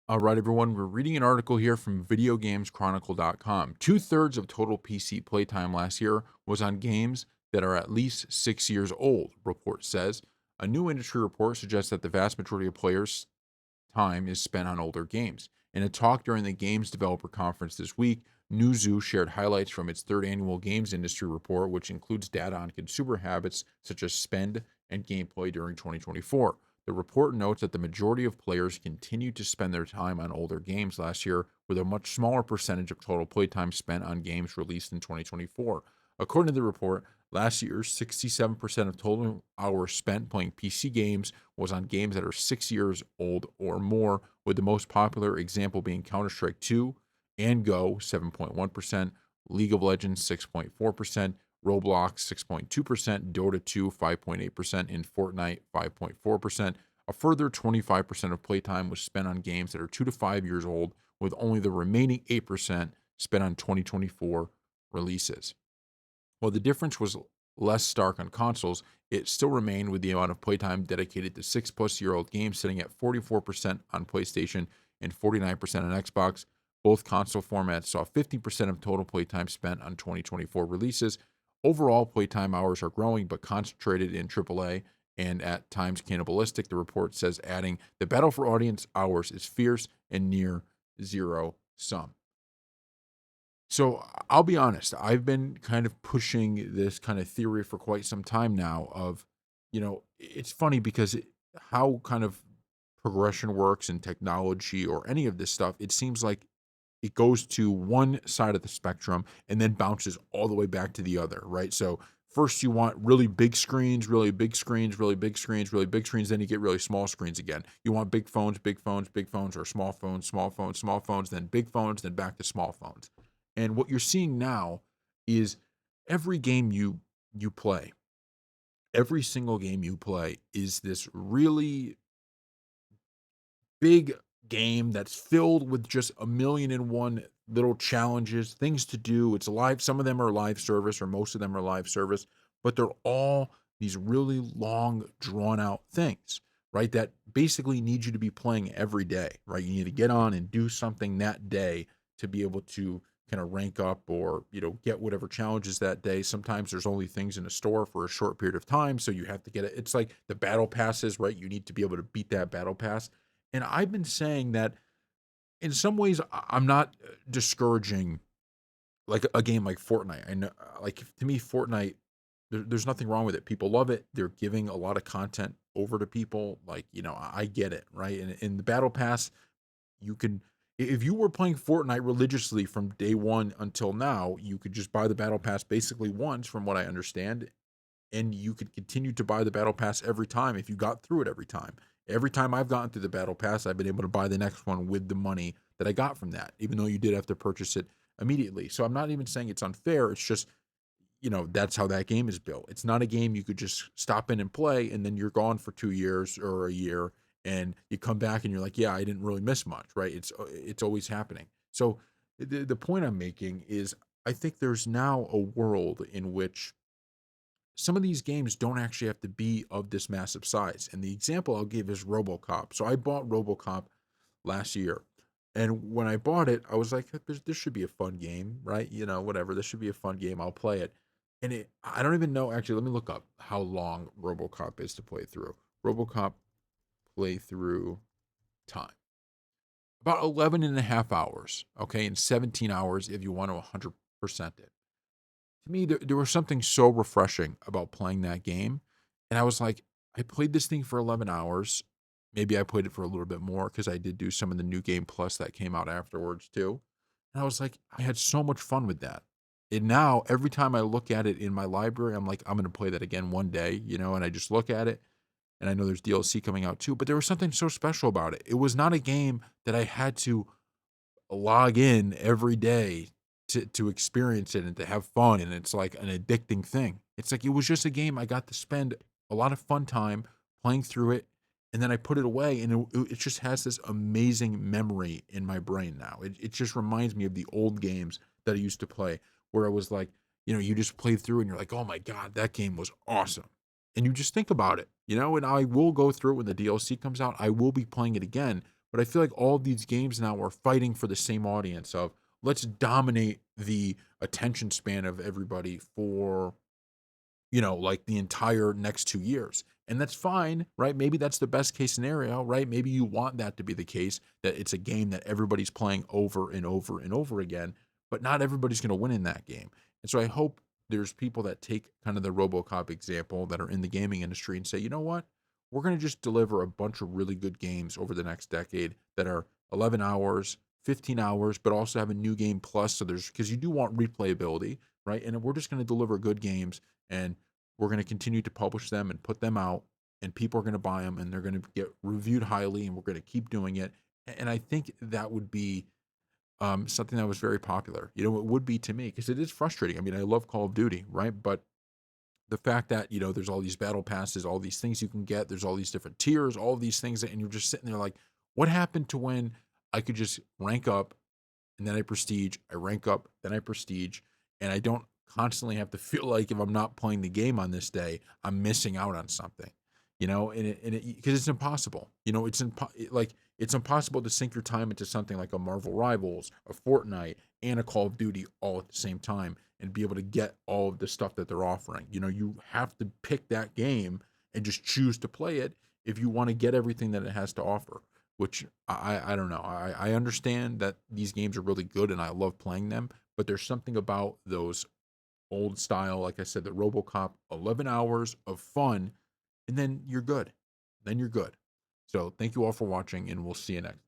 All right, everyone, we're reading an article here from VideoGamesChronicle.com. Two-thirds of total PC playtime last year was on games that are at least 6 years old, report says. A new industry report suggests that the vast majority of players' time is spent on older games. In a talk during the Games Developer Conference this week, Newzoo shared highlights from its third annual games industry report, which includes data on consumer habits such as spend and gameplay during 2024. The report notes that the majority of players continued to spend their time on older games last year, with a much smaller percentage of total playtime spent on games released in 2024. According to the report, last year, 67% of total hours spent playing PC games was on games that are 6 years old or more, with the most popular example being Counter Strike 2 and Go, 7.1%, League of Legends, 6.4%, Roblox, 6.2%, Dota 2, 5.8%, and Fortnite, 5.4%. A further 25% of playtime was spent on games that are 2 to 5 years old, with only the remaining 8% spent on 2024 releases. While the difference was less stark on consoles, it still remained, with the amount of playtime dedicated to 6+ year old games sitting at 44% on PlayStation and 49% on Xbox. Both console formats saw 50% of total playtime spent on 2024 releases. Overall, playtime hours are growing, but concentrated in AAA and at times cannibalistic, the report says, adding, the battle for audience hours is fierce and near zero sum. So I'll be honest, I've been kind of pushing this kind of theory for quite some time now of, it's funny because how kind of progression works in technology or any of this stuff, it seems like it goes to one side of the spectrum and then bounces all the way back to the other, right? So first you want really big screens, really big screens, really big screens, really big screens, then you get really small screens again. You want big phones, big phones, big phones, or small phones, small phones, small phones, then big phones, then back to small phones. And what you're seeing now is every game you play, every single game you play is this really big game that's filled with just a million and one little challenges, things to do. It's live. Some of them are live service, or most of them are live service, but they're all these really long, drawn out things, right? That basically need you to be playing every day, right? You need to get on and do something that day to be able to kind of rank up or, get whatever challenges that day. Sometimes there's only things in a store for a short period of time. So you have to get it. It's like the battle passes, right? You need to be able to beat that battle pass, and I've been saying that in some ways I'm not discouraging like a game like Fortnite. I know, like to me, Fortnite, there's nothing wrong with it. People love it. They're giving a lot of content over to people. Like, I get it, right? And in the Battle Pass, you can, if you were playing Fortnite religiously from day one until now, you could just buy the Battle Pass basically once, from what I understand, and you could continue to buy the battle pass every time if you got through it every time. Every time I've gotten through the battle pass, I've been able to buy the next one with the money that I got from that, even though you did have to purchase it immediately. So I'm not even saying it's unfair. It's just, that's how that game is built. It's not a game you could just stop in and play and then you're gone for 2 years or a year and you come back and you're like, yeah, I didn't really miss much, right? It's always happening. So the point I'm making is I think there's now a world in which some of these games don't actually have to be of this massive size. And the example I'll give is RoboCop. So I bought RoboCop last year. And when I bought it, I was like, this should be a fun game, right? Whatever. This should be a fun game. I'll play it. And I don't even know. Actually, let me look up how long RoboCop is to play through. RoboCop playthrough time. About 11 and a half hours. Okay. And 17 hours if you want to 100% it. To me, there was something so refreshing about playing that game. And I was like, I played this thing for 11 hours. Maybe I played it for a little bit more because I did do some of the new game plus that came out afterwards too. And I was like, I had so much fun with that. And now every time I look at it in my library, I'm like, I'm going to play that again one day, and I just look at it and I know there's DLC coming out too, but there was something so special about it. It was not a game that I had to log in every day to experience it and to have fun, and it's like an addicting thing. It's like it was just a game I got to spend a lot of fun time playing through it, and then I put it away, and it just has this amazing memory in my brain now. It just reminds me of the old games that I used to play, where I was like, you just played through and you're like, oh my god, that game was awesome, and you just think about it, and I will go through it when the DLC comes out. I will be playing it again, But I feel like all these games now are fighting for the same audience of let's dominate the attention span of everybody for, like the entire next 2 years. And that's fine, right? Maybe that's the best case scenario, right? Maybe you want that to be the case, that it's a game that everybody's playing over and over and over again, but not everybody's going to win in that game. And so I hope there's people that take kind of the RoboCop example that are in the gaming industry and say, you know what? We're going to just deliver a bunch of really good games over the next decade that are 11 hours, 15 hours, but also have a new game plus. So there's, because you do want replayability, right? And we're just going to deliver good games, and we're going to continue to publish them and put them out, and people are going to buy them, and they're going to get reviewed highly, and we're going to keep doing it. And I think that would be something that was very popular. It would be to me, because it is frustrating. I mean, I love Call of Duty, right? But the fact that there's all these battle passes, all these things you can get, there's all these different tiers, all these things, and you're just sitting there like, what happened to when I could just rank up and then I prestige, I rank up, then I prestige, and I don't constantly have to feel like if I'm not playing the game on this day, I'm missing out on something, because it's impossible. It's impossible to sink your time into something like a Marvel Rivals, a Fortnite, and a Call of Duty all at the same time and be able to get all of the stuff that they're offering. You have to pick that game and just choose to play it if you want to get everything that it has to offer, which I don't know. I understand that these games are really good and I love playing them, but there's something about those old style, like I said, the RoboCop 11 hours of fun, and then you're good. Then you're good. So thank you all for watching, and we'll see you next.